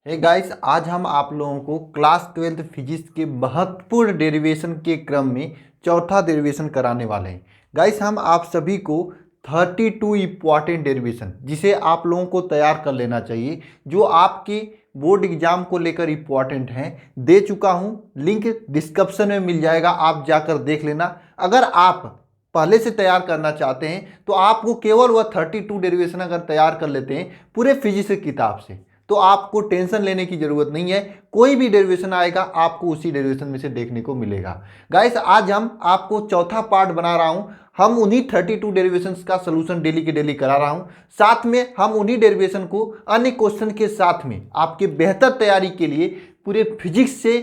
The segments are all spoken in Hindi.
हे गाइस, आज हम आप लोगों को क्लास 12th फिजिक्स के महत्वपूर्ण डेरिवेशन के क्रम में चौथा डेरिवेशन कराने वाले हैं। गाइस, हम आप सभी को 32 इम्पॉर्टेंट डेरिवेशन जिसे आप लोगों को तैयार कर लेना चाहिए, जो आपके बोर्ड एग्जाम को लेकर इम्पॉर्टेंट हैं, दे चुका हूं। लिंक डिस्क्रिप्शन में मिल जाएगा, आप जाकर देख लेना। अगर आप पहले से तैयार करना चाहते हैं तो आपको केवल वह 32 डेरिवेशन अगर तैयार कर लेते हैं पूरे फिजिक्स की किताब से, तो आपको टेंशन लेने की जरूरत नहीं है। कोई भी डेरिवेशन आएगा आपको उसी डेरिवेशन में से देखने को मिलेगा। गाइस, आज हम आपको चौथा पार्ट बना रहा हूं। हम उन्हीं 32 डेरिवेशंस का सलूशन डेली के डेली करा रहा हूं। साथ में हम उन्हीं डेरिवेशन को अन्य क्वेश्चन के साथ में आपके बेहतर तैयारी के लिए पूरे फिजिक्स से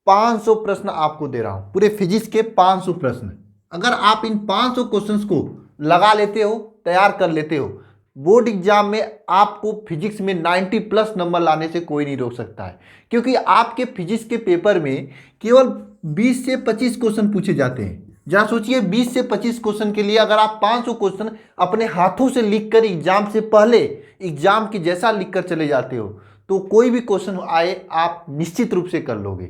500 प्रश्न आपको दे रहा हूं। पूरे फिजिक्स के 500 प्रश्न, अगर आप इन 500 क्वेश्चंस को लगा लेते हो, तैयार कर लेते हो, बोर्ड एग्जाम में आपको फिजिक्स में 90 प्लस नंबर लाने से कोई नहीं रोक सकता है। क्योंकि आपके फिजिक्स के पेपर में केवल 20 से 25 क्वेश्चन पूछे जाते हैं। जरा सोचिए, 20 से 25 क्वेश्चन के लिए अगर आप 500 क्वेश्चन अपने हाथों से लिखकर एग्जाम से पहले एग्जाम की जैसा लिखकर चले जाते हो, तो कोई भी क्वेश्चन आए आप निश्चित रूप से कर लोगे।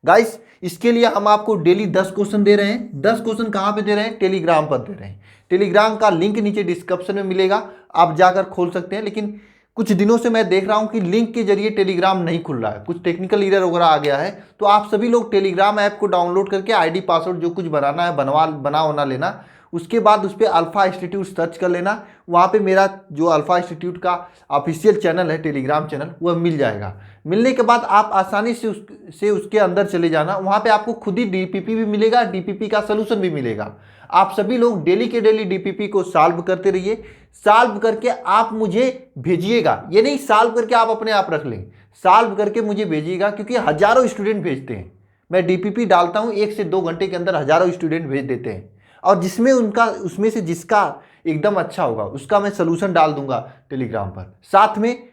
गाइस, इसके लिए हम आपको डेली 10 क्वेश्चन दे रहे हैं। 10 क्वेश्चन कहां पे दे रहे हैं? टेलीग्राम पर दे रहे हैं। टेलीग्राम का लिंक नीचे डिस्क्रिप्शन में मिलेगा, आप जाकर खोल सकते हैं। लेकिन कुछ दिनों से मैं देख रहा हूं कि लिंक के जरिए टेलीग्राम नहीं खुल रहा है, कुछ टेक्निकल एरर वगैरह आ गया है। तो आप सभी लोग टेलीग्राम ऐप को डाउनलोड करके आईडी पासवर्ड जो कुछ बनाना है बना लेना। उसके बाद उस पर अल्फा इंस्टीट्यूट सर्च कर लेना। वहाँ पे मेरा जो अल्फा इंस्टीट्यूट का ऑफिशियल चैनल है, टेलीग्राम चैनल, वह मिल जाएगा। मिलने के बाद आप आसानी से उसके अंदर चले जाना। वहाँ पे आपको खुद ही डीपीपी भी मिलेगा, डीपीपी का सलूशन भी मिलेगा। आप सभी लोग डेली के डेली डीपीपी को सॉल्व करते रहिए। सॉल्व करके आप मुझे भेजिएगा। ये नहीं सॉल्व करके आप अपने आप रख लें, सॉल्व करके मुझे भेजिएगा, क्योंकि हजारों स्टूडेंट भेजते हैं। मैं डीपीपी डालता हूँ, 1 से 2 घंटे के अंदर हजारों स्टूडेंट भेज देते हैं। और जिसमें उसमें से जिसका एकदम अच्छा होगा उसका मैं सलूशन डाल दूंगा टेलीग्राम पर साथ में।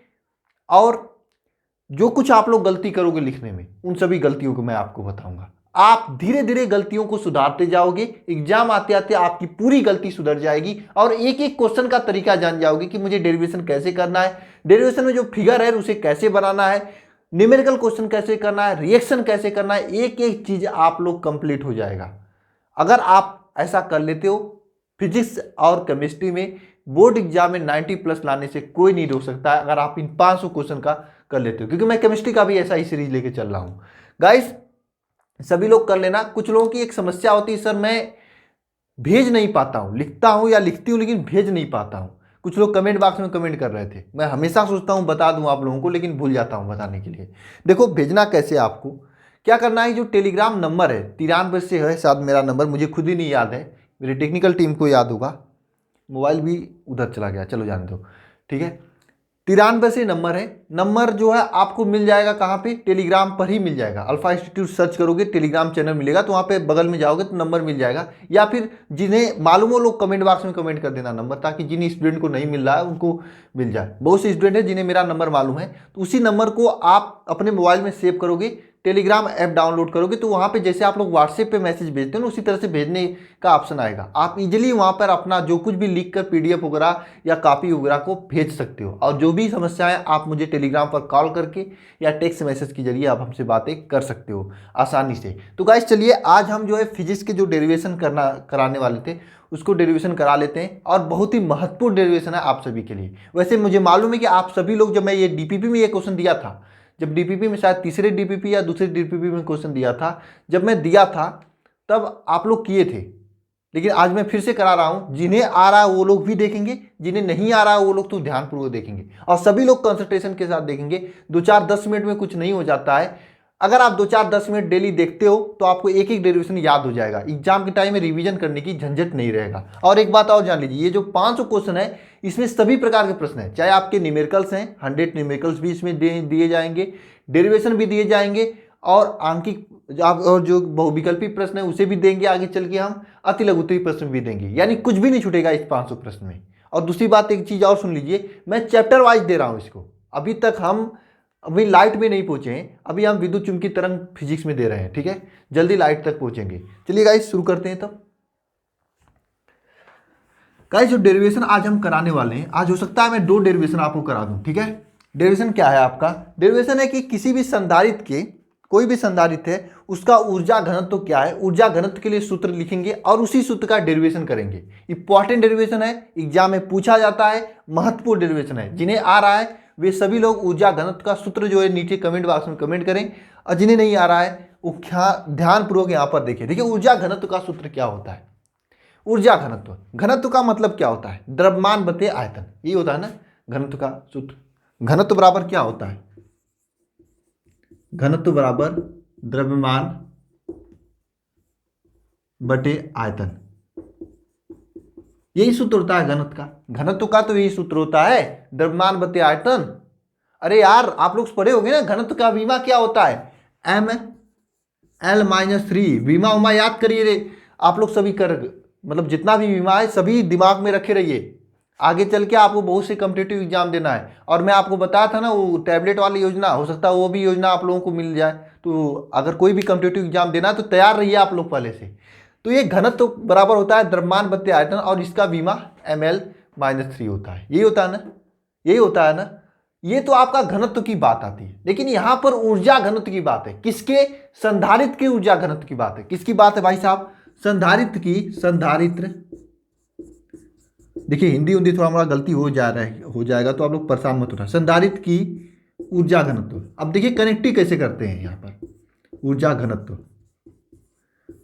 और जो कुछ आप लोग गलती करोगे लिखने में, उन सभी गलतियों को मैं आपको बताऊंगा। आप धीरे धीरे गलतियों को सुधारते जाओगे। एग्जाम आते आते आपकी पूरी गलती सुधर जाएगी और एक एक क्वेश्चन का तरीका जान जाओगे कि मुझे डेरिवेशन कैसे करना है, डेरिवेशन में जो फिगर है उसे कैसे बनाना है, न्यूमेरिकल क्वेश्चन कैसे करना है, रिएक्शन कैसे करना है। एक एक चीज आप लोग कंप्लीट हो जाएगा। अगर आप ऐसा कर लेते हो, फिजिक्स और केमिस्ट्री में बोर्ड एग्जाम में 90 प्लस लाने से कोई नहीं रोक सकता है, अगर आप इन 500 क्वेश्चन का कर लेते हो। क्योंकि मैं केमिस्ट्री का भी ऐसा ही सीरीज लेके चल रहा हूं। गाइस, सभी लोग कर लेना। कुछ लोगों की एक समस्या होती है, सर मैं भेज नहीं पाता हूं, लिखता हूं या लिखती हूं लेकिन भेज नहीं पाता हूं। कुछ लोग कमेंट बॉक्स में कमेंट कर रहे थे। मैं हमेशा सोचता हूं बता दूं आप लोगों को, लेकिन भूल जाता हूं बताने के लिए। देखो, भेजना कैसे, आपको क्या करना है, जो टेलीग्राम नंबर है 93 से है शायद मेरा नंबर, मुझे खुद ही नहीं याद है, मेरी टेक्निकल टीम को याद होगा। मोबाइल भी उधर चला गया, चलो जाने दो, ठीक है। 93 से नंबर है। नंबर जो है आपको मिल जाएगा कहाँ पे? टेलीग्राम पर ही मिल जाएगा। अल्फा इंस्टीट्यूट सर्च करोगे, टेलीग्राम चैनल मिलेगा, तो वहाँ पे बगल में जाओगे तो नंबर मिल जाएगा। या फिर जिन्हें मालूम हो लोग कमेंट बॉक्स में कमेंट कर देना नंबर, ताकि जिन स्टूडेंट को नहीं मिल रहा है उनको मिल जाए। बहुत से स्टूडेंट है जिन्हें मेरा नंबर मालूम है, तो उसी नंबर को आप अपने मोबाइल में सेव करोगे, टेलीग्राम ऐप डाउनलोड करोगे, तो वहाँ पे जैसे आप लोग व्हाट्सएप पे मैसेज भेजते हो ना, उसी तरह से भेजने का ऑप्शन आएगा। आप इजीली वहाँ पर अपना जो कुछ भी लिख कर पीडीएफ वगैरह या कॉपी वगैरह को भेज सकते हो। और जो भी समस्याएं आप मुझे टेलीग्राम पर कॉल करके या टेक्स्ट मैसेज के जरिए आप हमसे बातें कर सकते हो आसानी से। तो गाइस, चलिए आज हम जो है फिजिक्स के जो डेरिवेशन कराने वाले थे उसको डेरिवेशन करा लेते हैं। और बहुत ही महत्वपूर्ण डेरिवेशन है आप सभी के लिए। वैसे मुझे मालूम है कि आप सभी लोग, जब मैं ये डीपीपी में ये क्वेश्चन दिया था, जब डीपीपी में शायद तीसरे डीपीपी या दूसरे डीपीपी में क्वेश्चन दिया था, जब मैं दिया था तब आप लोग किए थे। लेकिन आज मैं फिर से करा रहा हूं, जिन्हें आ रहा है वो लोग भी देखेंगे, जिन्हें नहीं आ रहा है वो लोग तो ध्यानपूर्वक देखेंगे। और सभी लोग कंसंट्रेशन के साथ देखेंगे। 2-4-10 मिनट में कुछ नहीं हो जाता है। अगर आप 2-4-10 मिनट डेली देखते हो तो आपको एक एक डेरिवेशन याद हो जाएगा। एग्जाम के टाइम में रिवीजन करने की झंझट नहीं रहेगा। और एक बात और जान लीजिए, ये जो 500 क्वेश्चन है इसमें सभी प्रकार के प्रश्न हैं। चाहे आपके न्यूमेरिकल्स हैं, 100 न्यूमेरिकल्स भी इसमें दिए जाएंगे, डेरिवेशन भी दिए जाएंगे, और आंकिक और जो बहुविकल्पी प्रश्न है उसे भी देंगे। आगे चल के हम अति लघुत्तरी प्रश्न भी देंगे। यानी कुछ भी नहीं छूटेगा इस 500 प्रश्न में। और दूसरी बात, एक चीज और सुन लीजिए, मैं चैप्टर वाइज दे रहा हूं इसको। अभी तक हम अभी लाइट में नहीं पहुंचे हैं, अभी हम विद्युत चुंबकीय तरंग फिजिक्स में दे रहे हैं, ठीक है। जल्दी लाइट तक पहुंचेंगे। चलिए गाइस, शुरू करते हैं तब। गाइस, जो डेरिवेशन आज हम कराने वाले हैं, आज हो सकता है मैं 2 डेरिवेशन आपको करा दूं, ठीक है। डेरिवेशन क्या है आपका? डेरिवेशन है कि किसी भी संधारित्र के, कोई भी संधारित्र है उसका ऊर्जा घनत्व क्या है, ऊर्जा घनत्व के लिए सूत्र लिखेंगे और उसी सूत्र का डेरिवेशन करेंगे। इंपॉर्टेंट डेरिवेशन है, एग्जाम में पूछा जाता है, महत्वपूर्ण डेरिवेशन है। जिन्हें आ रहा है वे सभी लोग ऊर्जा घनत्व का सूत्र जो है नीचे कमेंट बॉक्स में कमेंट करें, और जिन्हें नहीं आ रहा है वो ध्यानपूर्वक यहाँ पर देखिए। देखिए ऊर्जा घनत्व का सूत्र क्या होता है। ऊर्जा घनत्व, घनत्व का मतलब क्या होता है? द्रव्यमान बटे आयतन, ये होता है ना घनत्व का सूत्र। घनत्व बराबर क्या होता है? घनत्व बराबर द्रव्यमान बटे आयतन, यही सूत्र होता है घनत्व का। घनत्व का तो यही सूत्र होता है, द्रव्यमान बटे आयतन। अरे यार आप लोग पढ़े होंगे ना घनत्व का विमा क्या होता है? ml-3। विमा उमा याद करिए रे आप लोग सभी कर, मतलब जितना भी विमा है सभी दिमाग में रखे रहिए। आगे चल के आपको बहुत से कॉम्पिटिटिव एग्जाम देना है। और मैं आपको बताया था ना वो टैबलेट वाली योजना, हो सकता है वो भी योजना आप लोगों को मिल जाए। तो अगर कोई भी कॉम्पिटिटिव एग्जाम देना है तो तैयार रहिए आप लोग पहले से। तो ये घनत्व बराबर होता है द्रव्यमान बटे आयतन, और इसका विमा ml-3 होता है। यही होता है ना, यही होता है ना। ये तो आपका घनत्व की बात आती है, लेकिन यहां पर ऊर्जा घनत्व की बात है। किसके? संधारित्र के ऊर्जा घनत्व की बात है। किसकी बात है भाई साहब? संधारित्र की। संधारित्र, देखिए हिंदी हिंदी थोड़ा हमारा गलती हो जाएगा तो आप लोग परेशान मत होना। संधारित्र की ऊर्जा घनत्व। अब देखिए कनेक्टिव कैसे करते हैं यहाँ पर ऊर्जा घनत्व।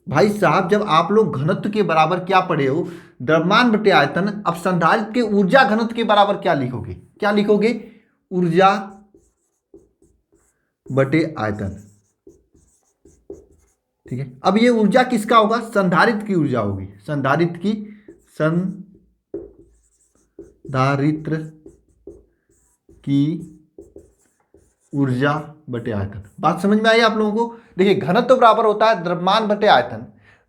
भाई साहब जब आप लोग घनत्व के बराबर क्या पढ़े हो? द्रव्यमान बटे आयतन। अब संधारित्र के ऊर्जा घनत्व के बराबर क्या लिखोगे? क्या लिखोगे? ऊर्जा बटे आयतन। ठीक है, अब ये ऊर्जा किसका होगा? संधारित्र की ऊर्जा होगी। संधारित्र की, संधारित्र की ऊर्जा बटे आयतन। बात समझ में आई आप लोगों को? देखिए घनत्व बराबर होता है द्रव्यमान बटे आयतन।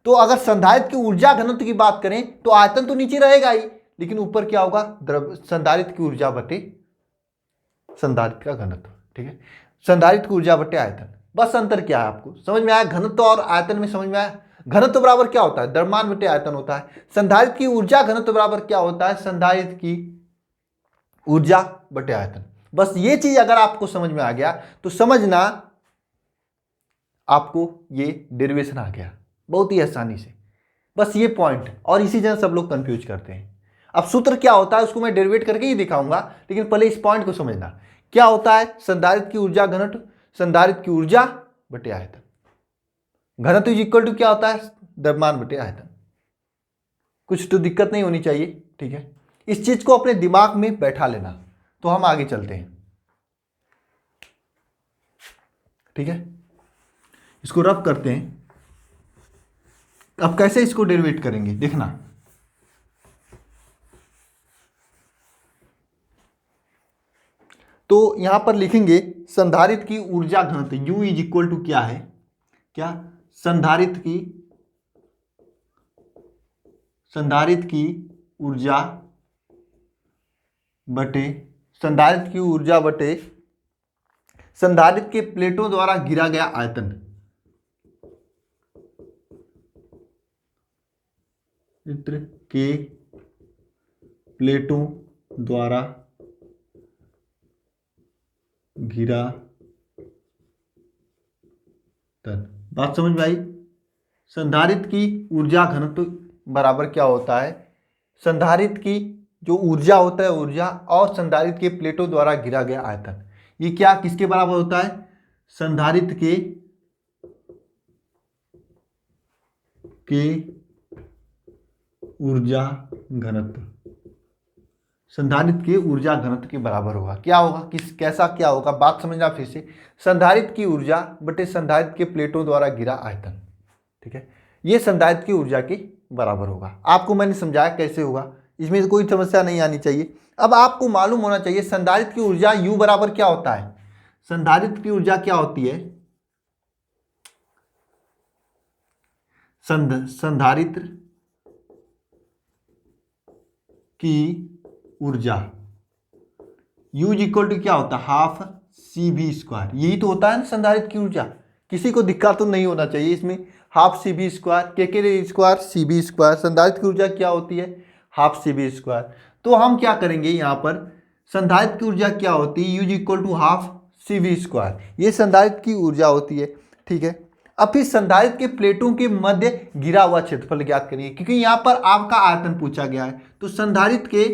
तो अगर संधारित्र की ऊर्जा घनत्व की बात करें तो आयतन तो नीचे रहेगा ही, लेकिन ऊपर क्या होगा? संधारित्र की ऊर्जा बटे संधारित्र का घनत्व। ठीक है, संधारित्र की ऊर्जा बटे आयतन। बस अंतर क्या है आपको समझ में आया? घनत्व और आयतन में समझ में आया? घनत्व बराबर क्या होता है? द्रव्यमान बटे आयतन होता है। संधारित्र की ऊर्जा घनत्व बराबर क्या होता है? संधारित्र की ऊर्जा बटे आयतन। बस ये चीज अगर आपको समझ में आ गया तो समझना आपको ये डेरिवेशन आ गया बहुत ही आसानी से। बस ये पॉइंट, और इसी जगह सब लोग कंफ्यूज करते हैं। अब सूत्र क्या होता है उसको मैं डेरिवेट करके ही दिखाऊंगा, लेकिन पहले इस पॉइंट को समझना। क्या होता है? संधारित्र की ऊर्जा घनत्व, संधारित्र की ऊर्जा बटे आयतन। घनत्व इज इक्वल टू क्या होता है? द्रव्यमान बटे आयतन। कुछ तो दिक्कत नहीं होनी चाहिए। ठीक है, इस चीज को अपने दिमाग में बैठा लेना। तो हम आगे चलते हैं। ठीक है, इसको रब करते हैं। अब कैसे इसको डेरिवेट करेंगे देखना। तो यहां पर लिखेंगे संधारित्र की ऊर्जा घनत्व U इज इक्वल टू क्या है? क्या? संधारित्र की ऊर्जा बटे संधारित्र के प्लेटों द्वारा गिरा गया आयतन। चित्र के प्लेटों द्वारा घिरा तन। बात समझ में आई? संधारित्र की ऊर्जा घनत्व बराबर क्या होता है? संधारित्र की जो ऊर्जा होता है ऊर्जा, और संधारित्र के प्लेटों द्वारा घिरा गया आयतन। ये क्या किसके बराबर होता है? संधारित्र के ऊर्जा घनत्व। संधारित्र के ऊर्जा घनत्व के बराबर होगा। क्या होगा? कैसा क्या होगा? बात समझना फिर से। संधारित्र की ऊर्जा बटे संधारित्र के प्लेटों द्वारा गिरा आयतन। ठीक है, ये संधारित्र की ऊर्जा के बराबर होगा। आपको मैंने समझाया कैसे होगा, इसमें कोई समस्या नहीं आनी चाहिए। अब आपको मालूम होना चाहिए संधारित्र की ऊर्जा U बराबर क्या होता है? संधारित्र की ऊर्जा क्या होती है? संधारित्र की ऊर्जा U इक्वल टू क्या होता है? Half CV²। यही तो होता है ना संधारित्र की ऊर्जा। किसी को दिक्कत तो नहीं होना चाहिए इसमें। Half CV², के² CV²। संधारित्र की ऊर्जा क्या होती है? Half CV²। तो हम क्या करेंगे यहाँ पर? संधारित्र की ऊर्जा क्या होती है, use equal to half CV²। ये संधारित्र की ऊर्जा होती है, ठीक है। अब फिर संधारित्र के प्लेटों के मध्य घिरा हुआ क्षेत्रफल ज्ञात करिए, क्योंकि यहाँ पर आपका आयतन पूछा गया है। तो संधारित्र के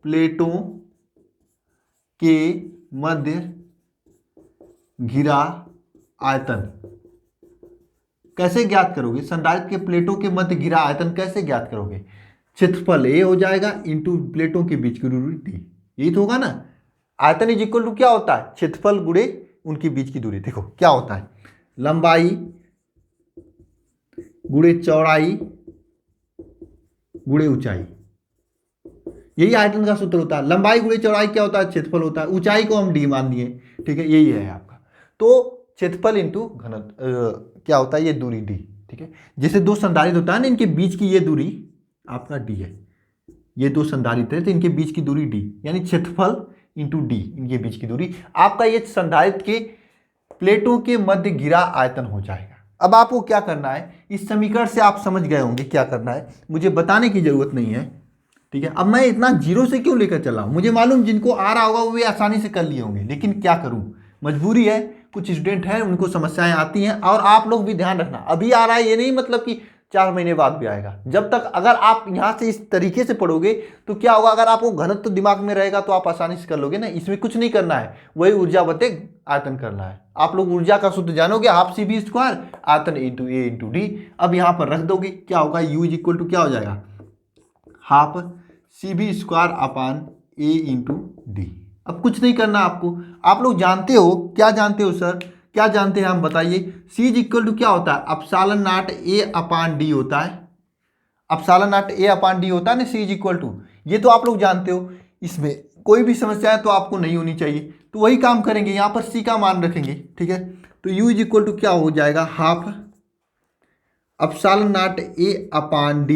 प्लेटों के मध्य घिरा आयतन कैसे ज्ञात करोगे? संधारित्र के प्लेटों के मध्य घिरा आयतन कैसे ज्ञात करोगे? क्षेत्रफल A हो जाएगा इंटू प्लेटों के बीच की दूरी D, यही तो होगा ना। आयतन इज इक्वल टू क्या होता है, क्षेत्रफल गुणे उनके बीच की दूरी। देखो क्या होता है, लंबाई गुणे चौड़ाई गुणे ऊंचाई, यही आयतन का सूत्र होता है। लंबाई गुणे चौड़ाई क्या होता है, क्षेत्रफल होता है। ऊंचाई को हम D मान लिए, ठीक है, यही है आपका। तो क्षेत्रफल इंटू घनत्व क्या होता है, ये दूरी D, ठीक है। जैसे दो संधारित्र होता है ना, इनके बीच की ये दूरी आपका D है। ये दो संधारित्र है तो इनके बीच की दूरी D, यानी क्षेत्रफल इंटू D, इनके बीच की दूरी आपका ये संधारित्र के प्लेटों के मध्य घिरा आयतन हो जाएगा। अब आपको क्या करना है, इस समीकरण से आप समझ गए होंगे क्या करना है, मुझे बताने की जरूरत नहीं है, ठीक है। अब मैं इतना जीरो से क्यों लेकर चला हूं, मुझे मालूम जिनको आ रहा होगा वो भी आसानी से कर लिए होंगे, लेकिन क्या करूं, मजबूरी है। कुछ स्टूडेंट हैं उनको समस्याएं आती हैं, और आप लोग भी ध्यान रखना, अभी आ रहा है ये नहीं मतलब कि 4 महीने बाद भी आएगा। जब तक अगर आप यहाँ से इस तरीके से पढ़ोगे तो क्या होगा, अगर आपको घनत्व तो दिमाग में रहेगा तो आप आसानी से कर लोगे ना। इसमें कुछ नहीं करना है, वही ऊर्जा बटे आयतन करना है। आप लोग ऊर्जा का सूत्र जानोगे, हाफ CV², आयतन इंटू A इंटू D। अब यहाँ पर रख दोगे, क्या होगा, U इज इक्वल टू क्या हो जाएगा, half CV² upon A into D। अब कुछ नहीं करना आपको, आप लोग जानते हो, क्या जानते हो सर, क्या जानते हैं हम बताइए। C इज इक्वल टू क्या होता है, अपसालन नाट A अपान D होता है। अपसालन नाट A अपान D होता है ना, C इज इक्वल टू, ये तो आप लोग जानते हो। इसमें कोई भी समस्या है तो आपको नहीं होनी चाहिए, तो वही काम करेंगे, यहाँ पर C का मान रखेंगे, ठीक है। तो U इज इक्वल टू क्या हो जाएगा, half epsilon naught A upon D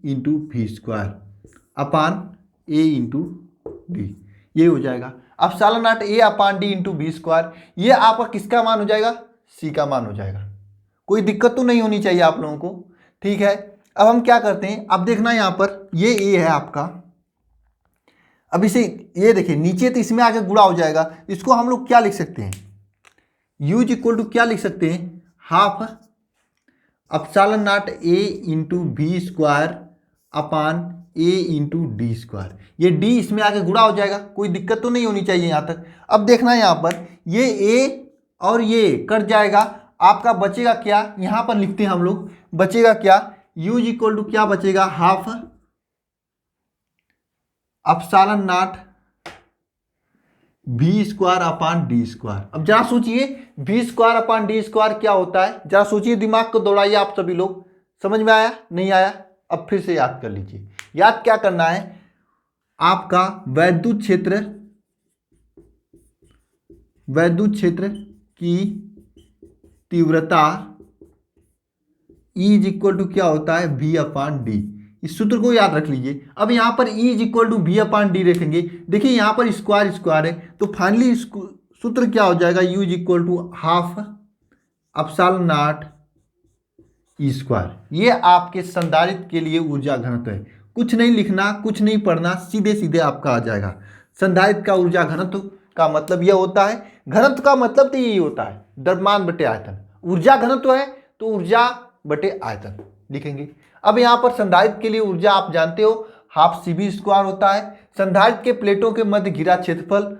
into V² upon A into D, ये हो जाएगा। Epsilon naught A upon D into V², ये आपका किसका मान हो जाएगा, C का मान हो जाएगा। कोई दिक्कत तो नहीं होनी चाहिए आप लोगों को, ठीक है। अब हम क्या करते हैं, अब देखना यहाँ पर ये A है आपका। अब इसे ये देखिए नीचे तो इसमें आगे गुणा हो जाएगा, इसको हम लोग क्या लिख सकते हैं, U इज इक्वल टू क्या लिख सकते हैं, half epsilon naught A into V² upon A into D²। ये D इसमें आगे गुणा हो जाएगा, कोई दिक्कत तो नहीं होनी चाहिए यहाँ तक। अब देखना यहाँ पर ये A और ये कट जाएगा, आपका बचेगा क्या, यहाँ पर लिखते हैं हम लोग, बचेगा क्या, U इज इक्वल टू क्या बचेगा, half epsilon naught V² upon D²। अब जरा सोचिए V² अपान D² क्या होता है, जरा सोचिए, दिमाग को दौड़ाइए आप सभी लोग। समझ में आया, नहीं आया, अब फिर से याद कर लीजिए। याद क्या करना है, आपका वैद्युत क्षेत्र की तीव्रता E इज इक्वल टू क्या होता है, V अपान D। इस सूत्र को याद रख लीजिए। अब यहाँ पर E is equal to V upon D रखेंगे, देखिए यहाँ पर स्क्वायर है, तो फाइनली सूत्र क्या हो जाएगा, U is equal to half epsilon naught E²। ये आपके संधारित्र के लिए ऊर्जा घनत्व है। कुछ नहीं लिखना, कुछ नहीं पढ़ना, सीधे सीधे आपका आ जाएगा। संधारित्र का ऊर्जा घनत्व का मतलब यह होता है, घनत्व का मतलब तो यही होता है, द्रव्यमान बटे आयतन। ऊर्जा घनत्व है तो ऊर्जा बटे आयतन लिखेंगे। अब यहाँ पर संधारित्र के लिए ऊर्जा आप जानते हो, हाफ CV² होता है। संधारित्र के प्लेटों के मध्य घिरा क्षेत्रफल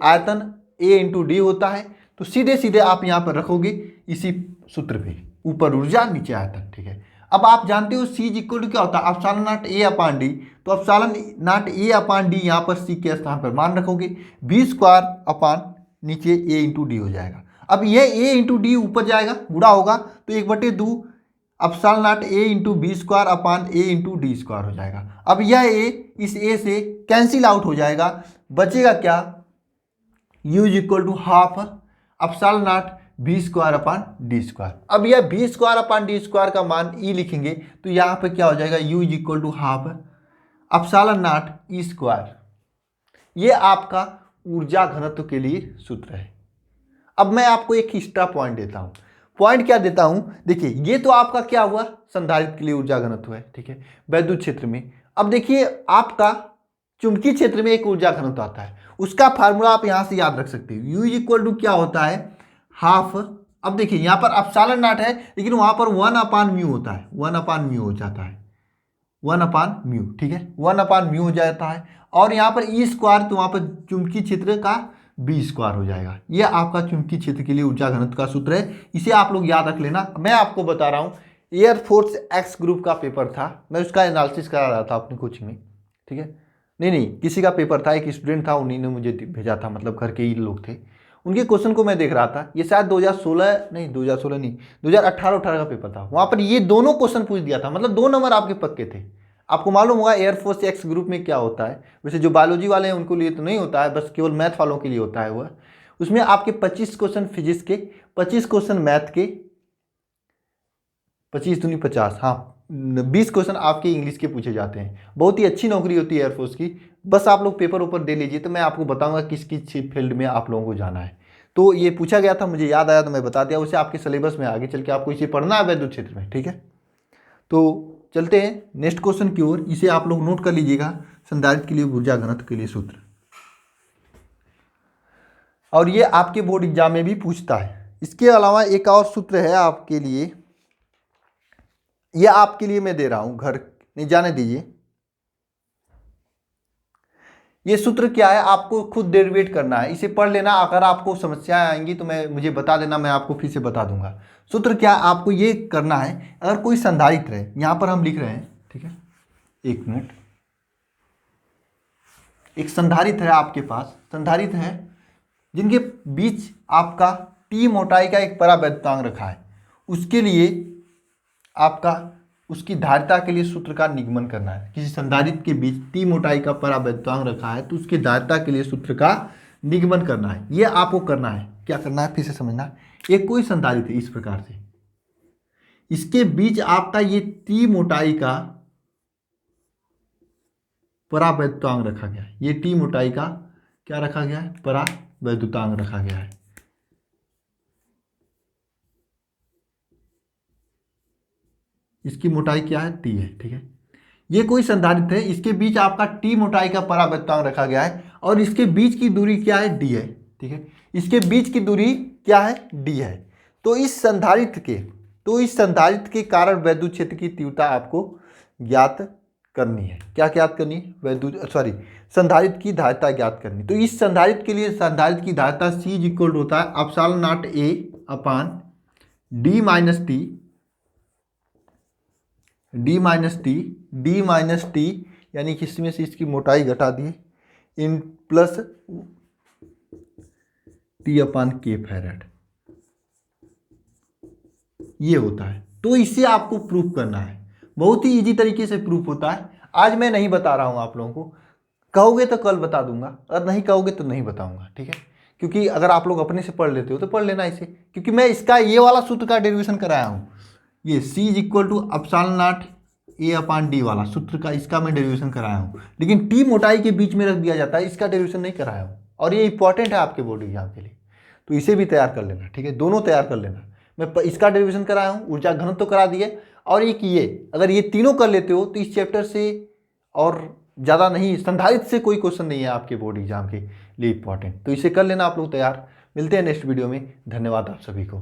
आयतन A इंटू D होता है। तो सीधे सीधे आप यहाँ पर रखोगे इसी सूत्र पे, ऊपर ऊर्जा नीचे आयतन, ठीक है। अब आप जानते हो C इज इक्वल टू क्या होता है, अपसालन नाट A अपान D। तो अपसालन नाट A अपान D यहाँ पर C के स्थान पर मान रखोगे, V² अपान नीचे A इंटू D हो जाएगा। अब ये A इंटू D ऊपर जाएगा, गुणा होगा, तो 1/2 अपसालन naught A into V² upon A into D² हो जाएगा। अब यह A इस A से कैंसिल आउट हो जाएगा, बचेगा क्या, U is equal to half epsilon naught V² upon D²। अब यह V² अपान D² का मान E लिखेंगे, तो यहाँ पे क्या हो जाएगा, U is equal to half epsilon naught E²। ये आपका ऊर्जा घनत्व के लिए सूत्र है। अब मैं आपको एक एक्स्ट्रा पॉइंट देता हूँ। पॉइंट क्या देता हूँ, देखिए ये तो आपका क्या हुआ, संधारित्र के लिए ऊर्जा घनत्व है, ठीक है, वैद्युत क्षेत्र में। अब देखिए आपका चुंबकीय क्षेत्र में एक ऊर्जा घनत्व आता है, उसका फार्मूला आप यहां से याद रख सकते हो। यू इक्वल टू क्या होता है, हाफ। अब देखिए यहाँ पर एप्सिलॉन नॉट है, लेकिन वहां पर 1/μ होता है, 1/μ हो जाता है, 1/μ, ठीक है, 1/μ हो जाता है। और यहाँ पर ई स्क्वायर, तो वहां पर चुंबकीय क्षेत्र का बी स्क्वायर हो जाएगा। ये आपका चुंबकीय क्षेत्र के लिए ऊर्जा घनत्व का सूत्र है, इसे आप लोग याद रख लेना। मैं आपको बता रहा हूँ, एयरफोर्स एक्स ग्रुप का पेपर था, मैं उसका एनालिसिस करा रहा था अपनी कोचिंग में, ठीक है। नहीं, किसी का पेपर था, एक स्टूडेंट था, उन्हीं ने मुझे भेजा था, मतलब घर के ही लोग थे, उनके क्वेश्चन को मैं देख रहा था। ये शायद 2016 नहीं, 2018 का पेपर था। वहाँ पर ये दोनों क्वेश्चन पूछ दिया था, मतलब 2 नंबर आपके पक्के थे। आपको मालूम होगा एयरफोर्स एक्स ग्रुप में क्या होता है, वैसे जो बायोलॉजी वाले हैं उनको लिए तो नहीं होता है, बस केवल मैथ वालों के लिए होता है वह। उसमें आपके 25 क्वेश्चन फिजिक्स के, 25 क्वेश्चन मैथ के, 25 दूनी 50, हाँ 20 क्वेश्चन आपके इंग्लिश के पूछे जाते हैं। बहुत ही अच्छी नौकरी होती है एयरफोर्स की। बस आप लोग पेपर ऊपर दे लीजिए, तो मैं आपको बताऊंगा किस किस फील्ड में आप लोगों को जाना है। तो ये पूछा गया था, मुझे याद आया तो मैं बता दिया। उसे आपके सिलेबस में आगे चल के आपको इसे पढ़ना है वैद्युत क्षेत्र में, ठीक है। तो चलते हैं नेक्स्ट क्वेश्चन की ओर, इसे आप लोग नोट कर लीजिएगा, संधारित्र के लिए ऊर्जा घनत्व के लिए सूत्र। और ये आपके बोर्ड एग्जाम में भी पूछता है। इसके अलावा एक और सूत्र है आपके लिए, ये आपके लिए मैं दे रहा हूं, घर नहीं जाने दीजिए। ये सूत्र क्या है आपको खुद डेरिवेट करना है, इसे पढ़ लेना। अगर आपको समस्याएं आएंगी तो मुझे बता देना, मैं आपको फिर से बता दूंगा। सूत्र क्या आपको ये करना है, अगर कोई संधारित्र है, यहां पर हम लिख रहे हैं, ठीक है, एक मिनट। एक संधारित्र है आपके पास, संधारित्र है जिनके बीच आपका टी मोटाई का एक परावैद्युतांक रखा है, उसके लिए आपका उसकी धारिता के लिए सूत्र का निगमन करना है। किसी संधारित्र के बीच टी मोटाई का परावैद्युतांक रखा है, तो उसकी धारिता के लिए सूत्र का निगमन करना है। ये आपको करना है। क्या करना है फिर से समझना। एक कोई संधारित्र है इस प्रकार से, इसके बीच आपका ये टी मोटाई का परावैद्युतांक रखा गया है। ये टी मोटाई का क्या रखा गया है, परावैद्युतांक रखा गया है। इसकी मोटाई क्या है, टी है, ठीक है। ये कोई संधारित्र है, इसके बीच आपका टी मोटाई का परावैद्युतांक रखा गया है, और इसके बीच की दूरी क्या है, डी है, ठीक है। इसके बीच की दूरी क्या है, डी है। तो इस संधारित्र के कारण वैद्युत क्षेत्र की तीव्रता आपको ज्ञात करनी है। क्या ज्ञात करनी है, संधारित्र की धारिता ज्ञात करनी। तो इस संधारित्र के लिए संधारित्र की धारिता C इक्वल होता है epsilon naught A upon D minus T, यानी कि इसमें से इसकी मोटाई घटा दी, इन प्लस टी अपान के फैरेड, ये होता है। तो इसे आपको प्रूफ करना है, बहुत ही इजी तरीके से प्रूफ होता है। आज मैं नहीं बता रहा हूं आप लोगों को, कहोगे तो कल बता दूंगा, अगर नहीं कहोगे तो नहीं बताऊंगा, ठीक है। क्योंकि अगर आप लोग अपने से पढ़ लेते हो तो पढ़ लेना इसे, क्योंकि मैं इसका ये वाला सूत्र का डेरिवेशन कराया हूं। ये C equal to epsilon naught A upon D वाला सूत्र का, इसका मैं डेरिवेशन कराया हूँ। लेकिन टी मोटाई के बीच में रख दिया जाता है, इसका डेरिवेशन नहीं कराया हूँ, और ये इंपॉर्टेंट है आपके बोर्ड एग्जाम के लिए। तो इसे भी तैयार कर लेना, ठीक है, दोनों तैयार कर लेना। मैं इसका डेरिवेशन कराया हूँ, ऊर्जा घनत्व तो करा दिए, और एक ये, अगर ये तीनों कर लेते हो तो इस चैप्टर से और ज़्यादा नहीं, संधारित्र से कोई क्वेश्चन नहीं है आपके बोर्ड एग्जाम के लिए इंपॉर्टेंट। तो इसे कर लेना आप लोग तैयार। मिलते हैं नेक्स्ट वीडियो में। धन्यवाद आप सभी को।